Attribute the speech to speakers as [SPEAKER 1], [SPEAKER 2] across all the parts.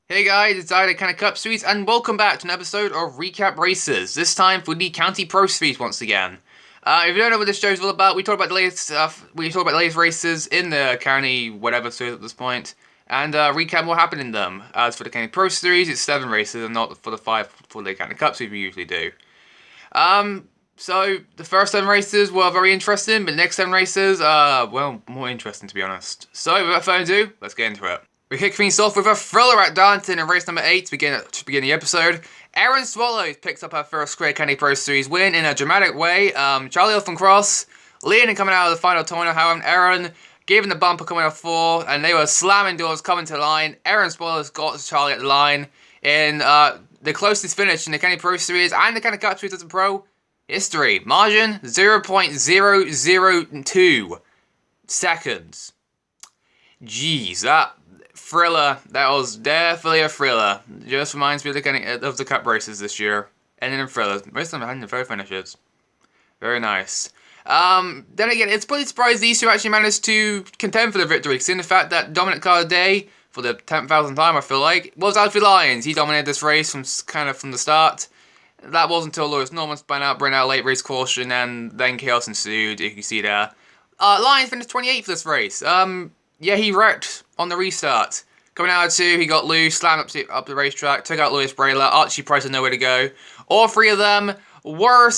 [SPEAKER 1] Hey guys, it's Ida Kind of Cup Series, and welcome back to an episode of Recap Races. This time for the County Pro Series once again. If you don't know what this show is all about, we talk about the latest stuff. We talk about the latest races in the county whatever series at this point, and recap what happened in them. As for the County Pro Series, it's 7 races, and not for the 5 for the County Cup Series we usually do. So the first 7 races were very interesting, but the next 7 races, well, more interesting to be honest. So without further ado, let's get into it. We kick things off with a thriller at Darlington in race number 8 to begin the episode. Erin Swallows picks up her first Career County Pro Series win in a dramatic way. Charlie Elfin Cross, leading coming out of the final corner, however, Erin gave him the bumper coming off 4, and they were slamming doors coming to the line. Erin Swallows got Charlie at the line in the closest finish in the County Pro Series and the County Cup Series as a pro history. Margin 0.002 seconds. Jeez, that thriller, that was definitely a thriller. Just reminds me of the cup races this year. Ending in thrillers. Most of them ending in photo finishes. Very nice. Then again, it's pretty surprised these two actually managed to contend for the victory, considering the fact that Dominic Carday, for the 10,000th time I feel like, was Alfie Lyons. He dominated this race from the start. That wasn't until Lewis Norman spun out, bring out late race caution, and then chaos ensued, if you see there. Lyons finished 28th for this race. Yeah, he wrecked on the restart. Coming out of 2, he got loose, slammed up the racetrack, took out Lewis Brayler, Archie Price had nowhere to go. All 3 of them were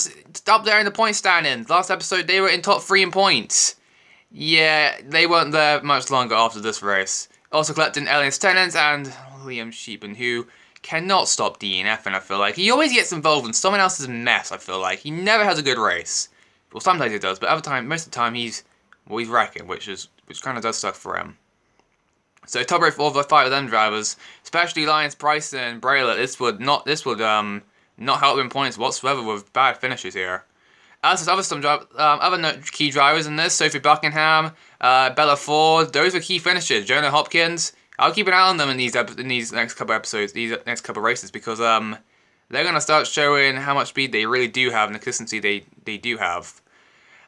[SPEAKER 1] up there in the point standings. Last episode, they were in top 3 in points. Yeah, they weren't there much longer after this race. Also collecting Elias Tennant and Liam Sheepan, who cannot stop DNFing, I feel like. He always gets involved in someone else's mess, I feel like. He never has a good race. Well, sometimes he does, but most of the time he's wrecking, which kind of does suck for him. So top rate for all the 5 of them drivers, especially Lyons, Price, and Brayler. This would not help them points whatsoever with bad finishes here. As for other key drivers in this, Sophie Buckingham, Bella Ford, those were key finishers. Jonah Hopkins, I'll keep an eye on them in these next couple episodes, these next couple races, because they're gonna start showing how much speed they really do have and the consistency they do have.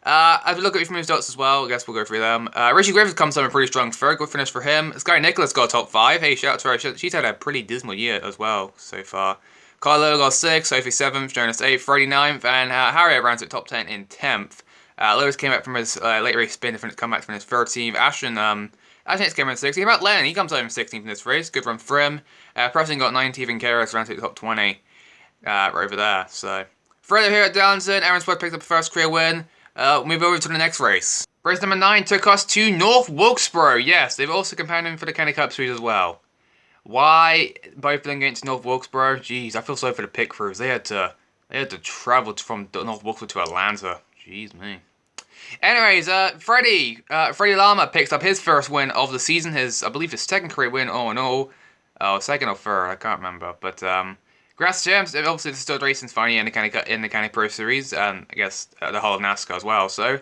[SPEAKER 1] As we look at from his dots as well, I guess we'll go through them. Richie Griffith comes on a pretty strong third, good finish for him. Sky Nicholas got top 5. Hey, shout out to her. She's had a pretty dismal year as well so far. Carlo got 6, Sophie 7th, Jonas 8th, Freddie 9th, and Harriet rounds at top 10 in 10th. Lewis came back from his late race spin to come back from his 13th. Ashton came in 16th. About Lennon, he comes home 16th in this race. Good run for him. Preston got 19th and Keras rounds at the top 20 right over there. So, further here at Darlington, Aaron Sweat picked up the first career win. Move over to the next race. Race number 9 took us to North Wilkesboro. Yes, they've also compounded for the County Cup Series as well. Why both of them getting to North Wilkesboro? Jeez, I feel sorry for the pit crews. They had to travel from North Wilkesboro to Atlanta. Jeez me. Anyways, Freddie Lama picks up his first win of the season. I believe his second career win all in all. Oh, second or third, I can't remember. But Grass Gems, obviously, this is still racing's finally in the County Pro Series, and I guess the whole of NASCAR as well. So,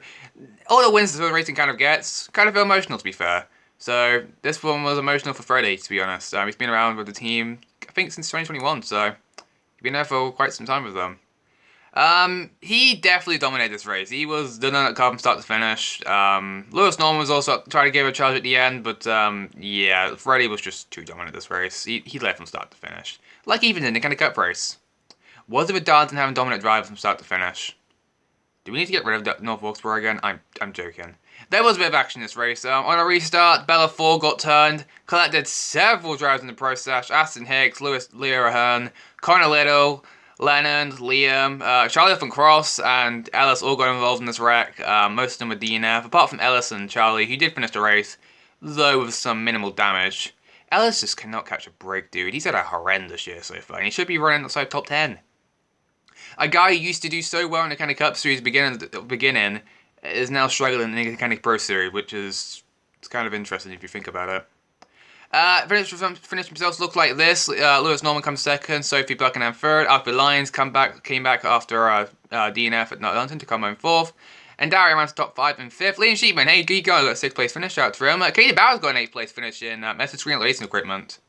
[SPEAKER 1] all the wins that racing kind of gets, kind of feel emotional to be fair. So, this one was emotional for Freddie, to be honest. He's been around with the team, I think, since 2021, so he's been there for quite some time with them. He definitely dominated this race. He was the nut car from start to finish. Lewis Norman was also trying to give a charge at the end, but yeah, Freddie was just too dominant this race. He led from start to finish. Like even in the County Cup race. Was it with Darlington having dominant drivers from start to finish? Do we need to get rid of North Wilkesboro again? I'm joking. There was a bit of action in this race. On a restart, Bella Ford got turned, collected several drivers in the process. Aston Hicks, Leo Ahern, Connor Little, Lennon, Liam, Charlie Elfin Cross, and Ellis all got involved in this wreck. Most of them were DNF, apart from Ellis and Charlie, who did finish the race, though with some minimal damage. Ellis just cannot catch a break, dude. He's had a horrendous year so far, and he should be running outside top 10. A guy who used to do so well in the County Cup Series beginning is now struggling in the County Pro Series, which is it's kind of interesting if you think about it. Finish results look like this. Lewis Norman comes second, Sophie Buckingham third. Alfie Lyons came back after DNF at London to come home fourth. And Dario runs top 5 and 5th. Liam Sheepman, hey, he got a 6th place finish out for him. Katie Bowers got an 8th place finish in Message Screen Racing Equipment.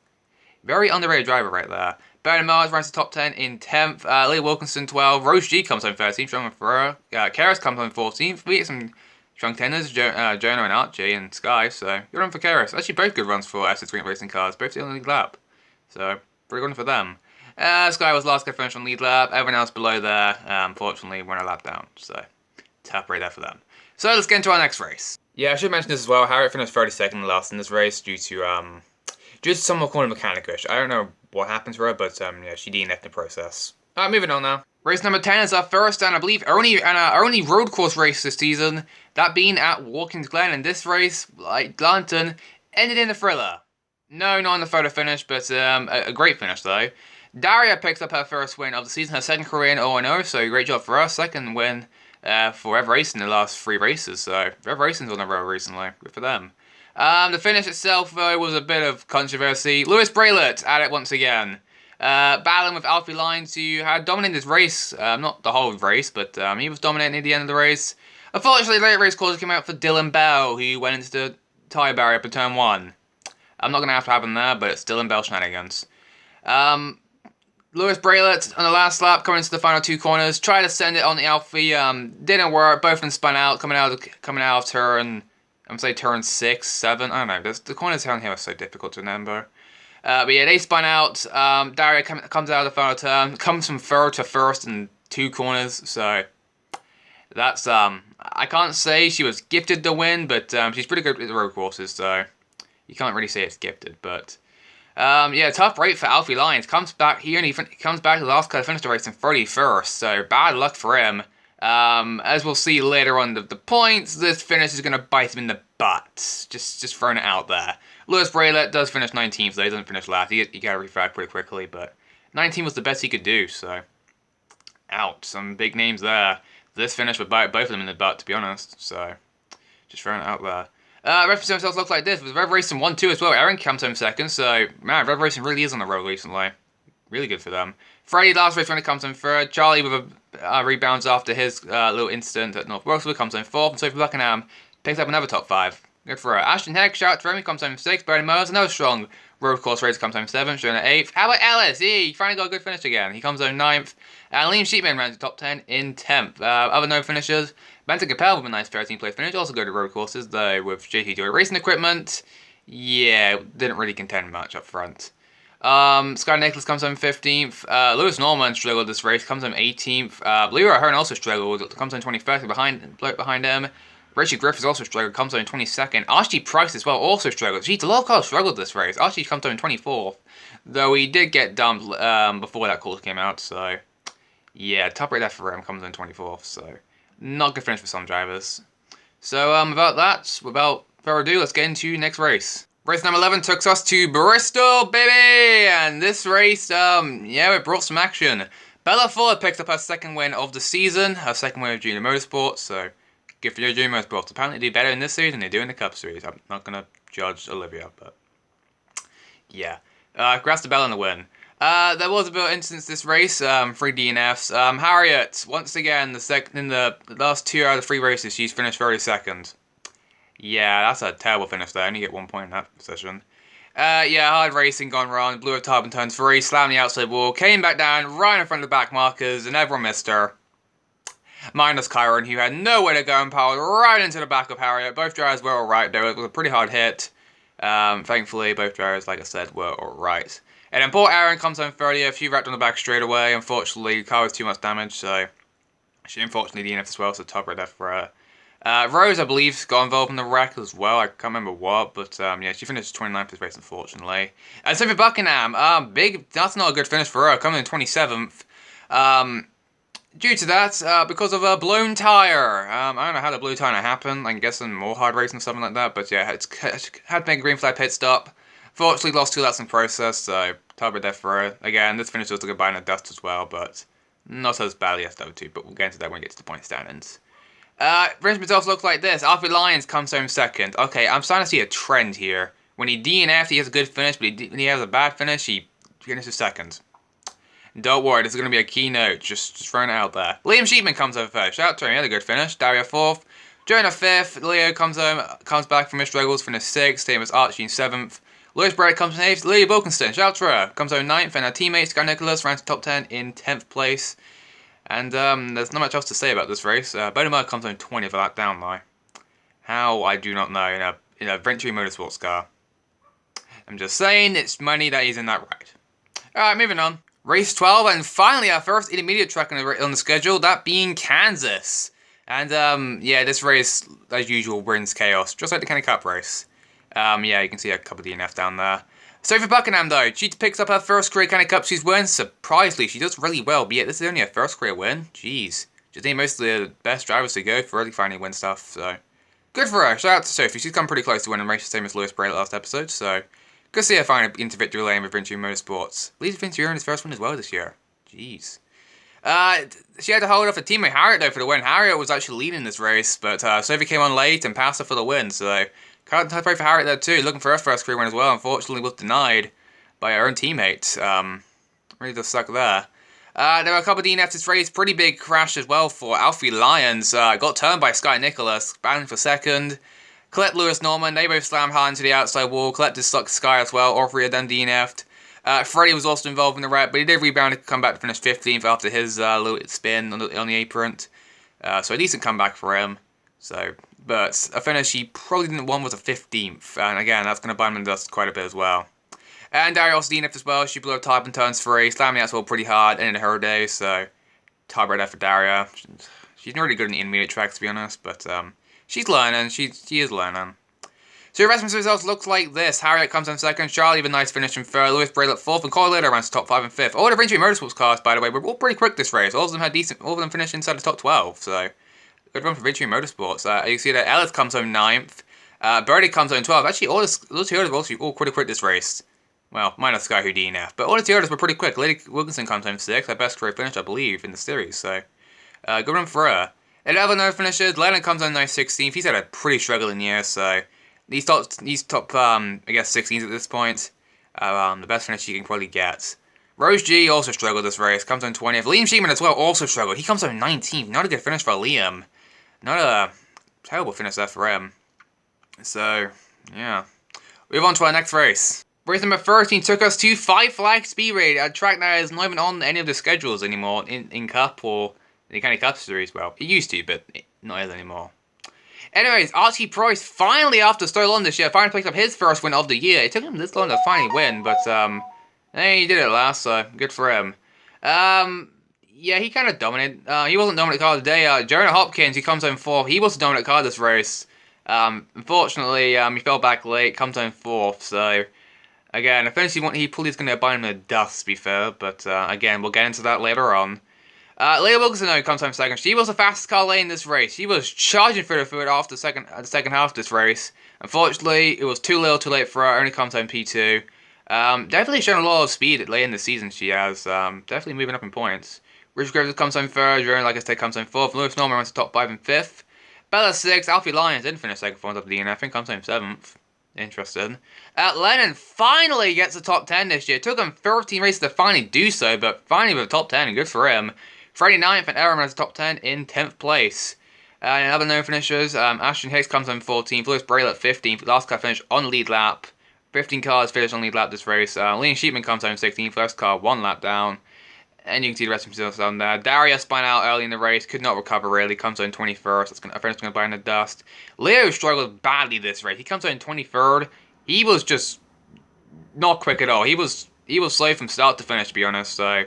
[SPEAKER 1] Very underrated driver right there. Bernard Mars runs the top 10 in 10th. Lee Wilkinson 12th. Rose G comes home 13th. Strong for her. Karis comes home 14th. We get some strong tenders, Jonah and Archie and Sky. So good run for Karis. Actually, both good runs for Message Screen Racing cars. Both the only lap. So, pretty good for them. Sky was last to finish on lead lap. Everyone else below there, unfortunately, went a lap down. So, tough right there for them. So, let's get into our next race. Yeah, I should mention this as well. Harriet finished 32nd last in this race due to some corner mechanic issue. I don't know what happened to her, but yeah, she DNF'd in the process. Alright, moving on now. Race number 10 is our first and I believe only road course race this season. That being at Watkins Glen, and this race, like Glanton, ended in a thriller. No, not in the photo finish, but a great finish though. Daria picks up her first win of the season, her second career in 0-0, so great job for her. Second win for Rev Racing in the last 3 races, so Rev Racing's on the road recently. Good for them. The finish itself, though, was a bit of controversy. Lewis Braylett at it once again. Battling with Alfie Lyons, who had dominated this race. Not the whole race, but he was dominating at the end of the race. Unfortunately, late race caution came out for Dylan Bell, who went into the tyre barrier up in turn 1. I'm not going to have to happen there, but it's Dylan Bell shenanigans. Lewis Braylett on the last lap, coming into the final 2 corners, tried to send it on the Alfie, didn't work. Both of them spun out, coming out of turn, turn 6, 7, I don't know. The corners down here are so difficult to remember. But yeah, they spun out. Daria comes out of the final turn, comes from third to first in 2 corners. So that's I can't say she was gifted the win, but she's pretty good with the road courses. So you can't really say it's gifted. But yeah, tough rate for Alfie Lyons. Comes back here and he comes back to the last car to finish the race in 31st. So bad luck for him. As we'll see later on the points, this finish is going to bite him in the butt. Just throwing it out there. Lewis Braylett does finish 19th, though he doesn't finish last. He got to refrag pretty quickly, but 19 was the best he could do, so out. Some big names there. This finish would bite both of them in the butt, to be honest, so just throwing it out there. Rev themselves look like this, with Rev Racing 1-2 as well. Aaron comes home second, so man, Rev Racing really is on the road recently. Really good for them. Freddie last race when it comes in third. Charlie with a rebounds after his little incident at North Wilkeswood comes in fourth. And Sophie Buckingham picks up another top 5. Good for her. Ashton Heck, shout out to Remy, comes home 6th. Bernie Mose, another strong road course race, comes home 7th. Showing at 8th. How about Ellis? He finally got a good finish again. He comes home 9th. And Liam Sheepman ran to top 10 in 10th. Other no finishers. Benton Capel with a nice 13th place finish. Also go to road courses, though, with JT Joy Racing Equipment. Yeah, didn't really contend much up front. Sky Nicholas comes home 15th. Lewis Norman struggled this race, comes home 18th. Leroy Hearn also struggled, comes home 21st behind him. Richard Griffiths also struggled, comes home 22nd. Archie Price as well also struggled. Jeez, a lot of cars struggled this race. Archie comes home 24th, though he did get dumped before that call came out, so yeah, top rate there for him, comes home 24th, so not good finish for some drivers. So without further ado, let's get into next race. Race number 11 took us to Bristol, baby! And this race, yeah, it brought some action. Bella Ford picked up her second win of the season, her second win of Junior Motorsports, so good for Junior Motorsports. Apparently they do better in this series than they do in the Cup Series. I'm not going to judge Olivia, but yeah. Congrats to Bella on the win. There was a bit of incidents this race, 3 DNFs. Harriet, once again, in the last 2 out of 3 races, she's finished 32nd. Yeah, that's a terrible finish there. I only get 1 point in that position. Yeah, hard racing gone wrong. Blew a tub in turn 3, slammed the outside wall, came back down right in front of the back markers, and everyone missed her. Minus Kyron, who had nowhere to go and powered right into the back of Harriet. Both drivers were alright, though. It was a pretty hard hit. Thankfully, both drivers, like I said, were alright. And then poor Aaron comes home 30th. She wrecked on the back straight away. Unfortunately, the car was too much damage, so she unfortunately DNF'd as well, so top right there for her. Rose, I believe, got involved in the wreck as well. I can't remember what, but yeah, she finished 29th this race, unfortunately. And Sophie Buckingham, that's not a good finish for her, coming in 27th. Due to that, because of a blown tyre. I don't know how the blue tyre happened. I'm guessing more hard racing or something like that, but yeah, it's had to make a green flag pit stop. Fortunately, lost 2 laps in process, so top right there for her. Again, this finish was a goodbye in the dust as well, but not as badly as the other 2, but we'll get into that when we get to the point standings. Race results look like this. Alfie Lyons comes home 2nd. Okay, I'm starting to see a trend here. When he DNF'd, he has a good finish, but when he has a bad finish, he finishes 2nd. Don't worry, this is going to be a keynote, just throwing it out there. Liam Sheepman comes over 1st. Shout out to him, he had a good finish. Daria 4th. Jonah 5th. Leo comes back from his struggles, finished 6th. Same as Archie in 7th. Lewis Brett comes in 8th. Lily Wilkinson, shout out to her, comes home 9th. And her teammate, Sky Nicholas, ran to top 10 in 10th place. And there's not much else to say about this race. Bodemar comes home 20th for that down lie. How, I do not know, in a Venturi Motorsports car. I'm just saying, it's money that he's in that ride. Alright, moving on. Race 12, and finally our first intermediate track on the schedule, that being Kansas. And, yeah, this race, as usual, brings chaos, just like the Kenny Cup race. Yeah, you can see a couple of DNFs down there. Sophie Buckingham, though, she picks up her first career Kenny Cup she's won. Surprisingly, she does really well, but yet this is only her first career win. Jeez. Just need most of the best drivers to go for really finally win stuff, so... Good for her. Shout out to Sophie. She's come pretty close to winning the race, the same as Lewis Bray last episode, so... Good to see her finally into victory lane with Vinci Motorsports. At least Vinci earned his first win as well this year. Jeez. She had to hold off her teammate Harriet though for the win. Harriet was actually leading this race, but Sophie came on late and passed her for the win, so can't pray for Harriet there too, looking for her first career win as well. Unfortunately was denied by her own teammate. Really just stuck there. There were a couple of DNFs this race, pretty big crash as well for Alfie Lyons. Got turned by Sky Nicholas, battling for second. Colette Lewis Norman, they both slammed hard into the outside wall. Colette just stuck Sky as well, all three of them DNF'd. Freddie was also involved in the wreck, but he did rebound to come back to finish 15th after his little spin on the apron. So a decent comeback for him. But a finish he probably didn't want was a 15th, and again, that's going to buy him in the dust quite a bit as well. And Daria also DNF'd as well. She blew her type in turns 3, slamming the outside pretty hard, ended her day, so tie right there for Daria. She's not really good in the intermediate tracks, to be honest, but she's learning. She is learning. So the rest of the results looks like this. Harriet comes in second, Charlie with a nice finish in third, Lewis Braylett fourth, and Corey later runs top 5 and 5th. All the Vinci Motorsports cars, by the way, were all pretty quick this race. All of them finished inside the top 12, so good run for Vinci Motorsports. You can see that Ellis comes home 9th, Birdie comes home 12th. Actually, all the Toyotas were also all pretty quick this race. Well, minus Sky who DNF, but all the Toyotas were pretty quick. Lady Wilkinson comes home 6th, her best career finish, I believe, in the series, so good run for her. 11 no finishes, Lennon comes on nice 16th. He's had a pretty struggling year, so He's top I guess 16s at this point. The best finish you can probably get. Rose G also struggled this race, comes on 20th. Liam Sheeman as well also struggled. He comes on 19th. Not a good finish for Liam. Not a terrible finish there for him. So, yeah. Move on to our next race. Race number 13 took us to Five Flags Speedway, a track that is not even on any of the schedules anymore in Cup or the County Cup Series. Well, it used to, but not anymore. Anyways, Archie Price finally, after so long this year, finally picked up his first win of the year. It took him this long to finally win, but hey, he did it last, so good for him. Yeah, he kind of dominated. He wasn't dominant car today. Jonah Hopkins, he comes home 4th. He was the dominant car this race. Unfortunately, he fell back late, comes home 4th, so again, eventually he probably is going to buy him the dust, to be fair, but again, we'll get into that later on. Leah Wilkinson, though, comes home 2nd. She was the fastest car lane in this race. She was charging for the foot after the second half of this race. Unfortunately, it was too little too late for her. Only comes home P2. Definitely shown a lot of speed late in the season she has. Definitely moving up in points. Richard Graves comes home 3rd. Jerome, like I said, comes home 4th. Lewis Norman runs to top 5 and 5th. Bella 6th. Alfie Lyons didn't finish 2nd for the DNF and comes home 7th. Interesting. Lennon finally gets the top 10 this year. It took him 13 races to finally do so, but finally with a top 10, good for him. Freddie 9th and Aaron runs top 10 in 10th place. And other known finishers, Ashton Hicks comes on 14th, Lewis Braylett 15th, last car finished on lead lap. 15 cars finished on lead lap this race. Liam Sheepman comes home 16th, first car 1 lap down. And you can see the rest of himself down there. Daria spun out early in the race, could not recover really, comes on 21st, that's going to buy in the dust. Leo struggled badly this race, he comes on 23rd. He was just not quick at all. He was slow from start to finish, to be honest, so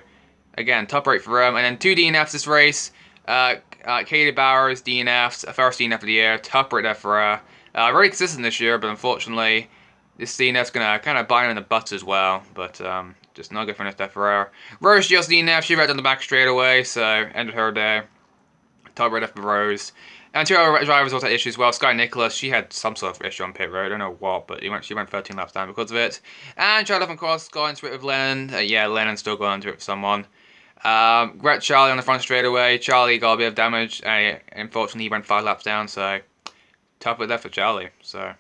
[SPEAKER 1] again, top rate for him. And then 2 DNFs this race. Katie Bowers DNFs, first DNF of the year, top rate there for her. Very consistent this year, but unfortunately, this DNF's going to kind of bite her in the butt as well. But just not good finish there for her. Rose just DNF, she right down the back straight away, so ended her day. Top rate there for Rose. And 2 other drivers also had issues as well. Sky Nicholas, she had some sort of issue on pit road. I don't know what, but she went 13 laps down because of it. And Charlotte and Cross got into it with Lennon. Yeah, Lennon still got into it with someone. Gret Charlie on the front straightaway. Charlie got a bit of damage. Unfortunately, he went 5 laps down, so tough with that for Charlie. So,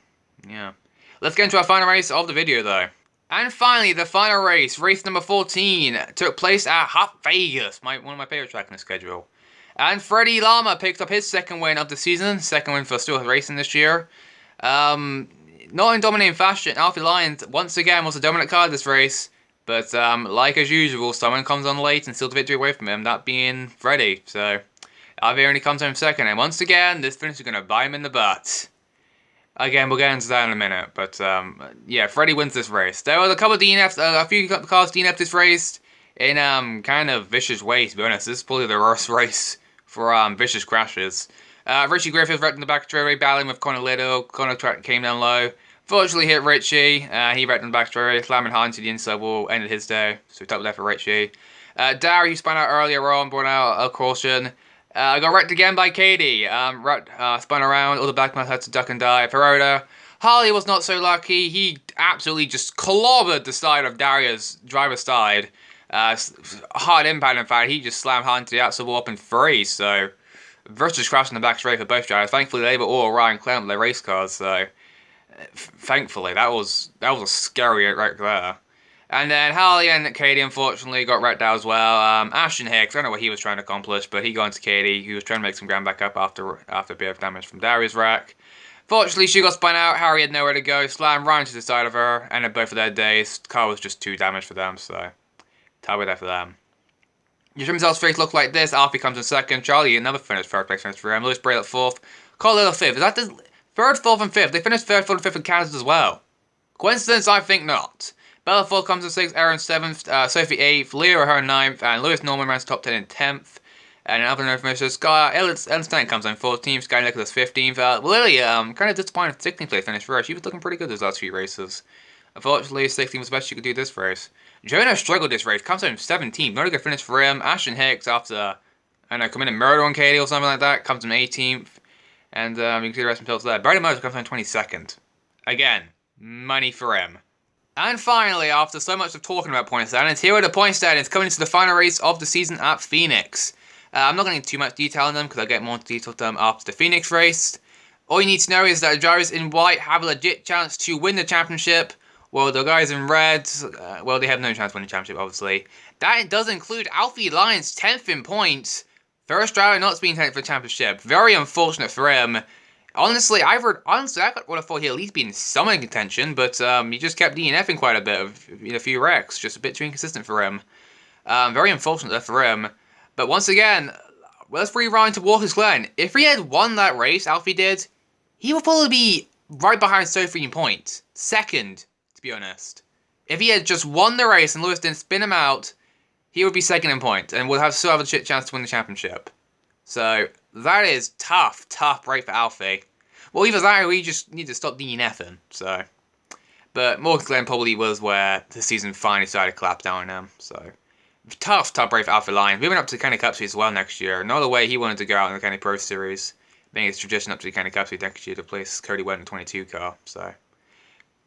[SPEAKER 1] yeah. Let's get into our final race of the video, though. And finally, the final race, race number 14, took place at Hot Vegas, one of my favorite tracks in the schedule. And Freddie Lama picked up his 2nd win of the season, 2nd win for Stewart Racing this year. Not in dominating fashion, Alfie Lyons once again was a dominant car this race. But like as usual, someone comes on late and steals the victory away from him, that being Freddie. So Alfie only comes home 2nd, and once again, this finish is going to bite him in the butt. Again, we'll get into that in a minute, but yeah, Freddie wins this race. There was a couple of DNFs, a few cars DNF'd this race in kind of vicious ways, to be honest. This is probably the worst race for vicious crashes. Richie Griffith wrecked in the back of straightaway, battling with Connor Little. Connor came down low. Fortunately hit Richie. He wrecked in the back straightaway, slamming hard into the inside wall, ended his day. So top left for Richie. Darry, who spun out earlier on, brought out a caution. Got wrecked again by Katie. Spun around, all the black man had to duck and dive. Peroda. Harley was not so lucky. He absolutely just clobbered the side of Daria's driver's side. Hard impact, in fact. He just slammed hard into the outside wall up in three. So, versus crash in the back straight for both drivers. Thankfully, they were all around clear with their race cars. So, thankfully, that was a scary wreck there. And then Harley and Katie, unfortunately, got wrecked out as well. Ashton Hicks, I don't know what he was trying to accomplish, but he got into Katie, who was trying to make some ground back up after a bit of damage from Daria's wreck. Fortunately, she got spun out. Harry had nowhere to go, slammed right into the side of her, ended both of their days. The car was just too damaged for them, so tie there for them. Your trim results race look like this. Alfie comes in second. Charlie, another third place finish for him. Lewis Braille at fourth. Cole Little fifth. Is that the third, fourth, and fifth? They finished third, fourth, and fifth in Kansas as well. Coincidence? I think not. Bella Ford comes in 6th, Aaron 7th, Sophie 8th, Leo her 9th, and Lewis Norman runs top 10 in 10th. And in other information, Ellen Stein comes in 14th, Sky Nicholas 15th. Lily, kind of disappointed 16th place finish for her. She was looking pretty good those last few races. Unfortunately, 16th was the best she could do this race. Jonah struggled this race, comes in 17th, not a good finish for him. Ashton Hicks, after, I don't know, committing murder on Katie or something like that, comes in 18th. And you can see the rest of themselves there. Brady Moses comes in 22nd. Again, money for him. And finally, after so much of talking about point standings, here are the point standings coming into the final race of the season at Phoenix. I'm not going to get too much detail on them because I'll get more detail on them after the Phoenix race. All you need to know is that the drivers in white have a legit chance to win the championship, while the guys in red, well, they have no chance to win the championship, obviously. That does include Alfie Lyons, 10th in points. First driver not being taken for the championship. Very unfortunate for him. Honestly, I would have thought he'd at least be in some contention, but he just kept DNFing quite a bit of a few wrecks, just a bit too inconsistent for him. Very unfortunate there for him. But once again, let's rewind to Walker's Glen. If he had won that race, Alfie did, he would probably be right behind Sophie in points. Second, to be honest. If he had just won the race and Lewis didn't spin him out, he would be second in points and would still have a chance to win the championship. So, that is tough break for Alfie. Well, either that or we just need to stop DNFing, so. But Morgan's Glen probably was where the season finally started to collapse down on him, so. Tough break for Alfie Lyons. Moving up to the Kenny Cup Series as well next year. Another way he wanted to go out in the Kenny Pro Series, being his tradition up to the Kenny Cup Series next year to place Cody Webb in the 22 car, so.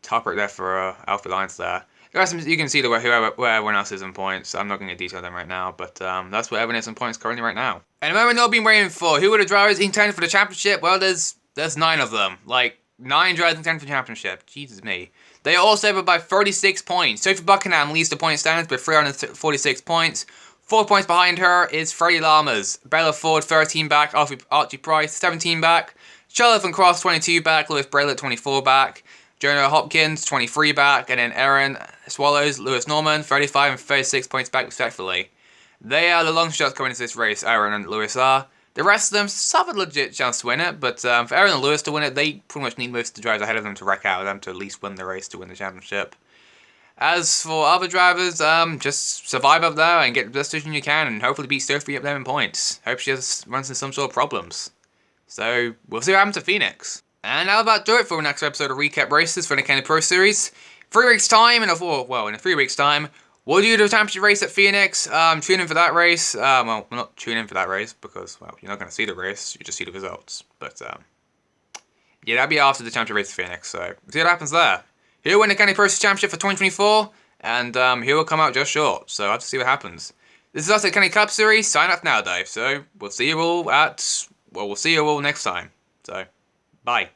[SPEAKER 1] Tough break there for Alfie Lyons there. You can see where everyone else is in points. I'm not going to detail them right now, but that's where everyone is in points currently right now. And the moment they've been waiting for, who are the drivers contending for the championship? Well, there's 9 of them. Like, 9 drivers contending for the championship. Jesus me. They are all favored by 36 points. Sophie Buckingham leads the point standings with 346 points. 4 points behind her is Freddie Lamas. Bella Ford, 13 back. Archie Price, 17 back. Charlotte Cross, 22 back. Lewis Braylett, 24 back. Jonah Hopkins, 23 back, and then Aaron Swallows, Lewis Norman, 35 and 36 points back respectively. They are the long shots coming into this race, Aaron and Lewis are. The rest of them have a legit chance to win it, but for Aaron and Lewis to win it, they pretty much need most of the drivers ahead of them to wreck out them to at least win the race to win the championship. As for other drivers, just survive up there and get the best position you can and hopefully beat Sophie up there in points. Hope she runs into some sort of problems. So, we'll see what happens to Phoenix. And that'll about do it for the next episode of Recap Races for the Kenny Pro Series. 3 weeks time, in 3 weeks time, we'll do the championship race at Phoenix. Tune in for that race. Well, not tune in for that race because, well, you're not going to see the race, you just see the results. But, yeah, that'll be after the championship race at Phoenix, so see what happens there. He'll win the Kenny Pro Series Championship for 2024, and he will come out just short, so I'll have to see what happens. This is us at Kenny Cup Series. Sign up now, Dave, so we'll see you all next time. So, bye.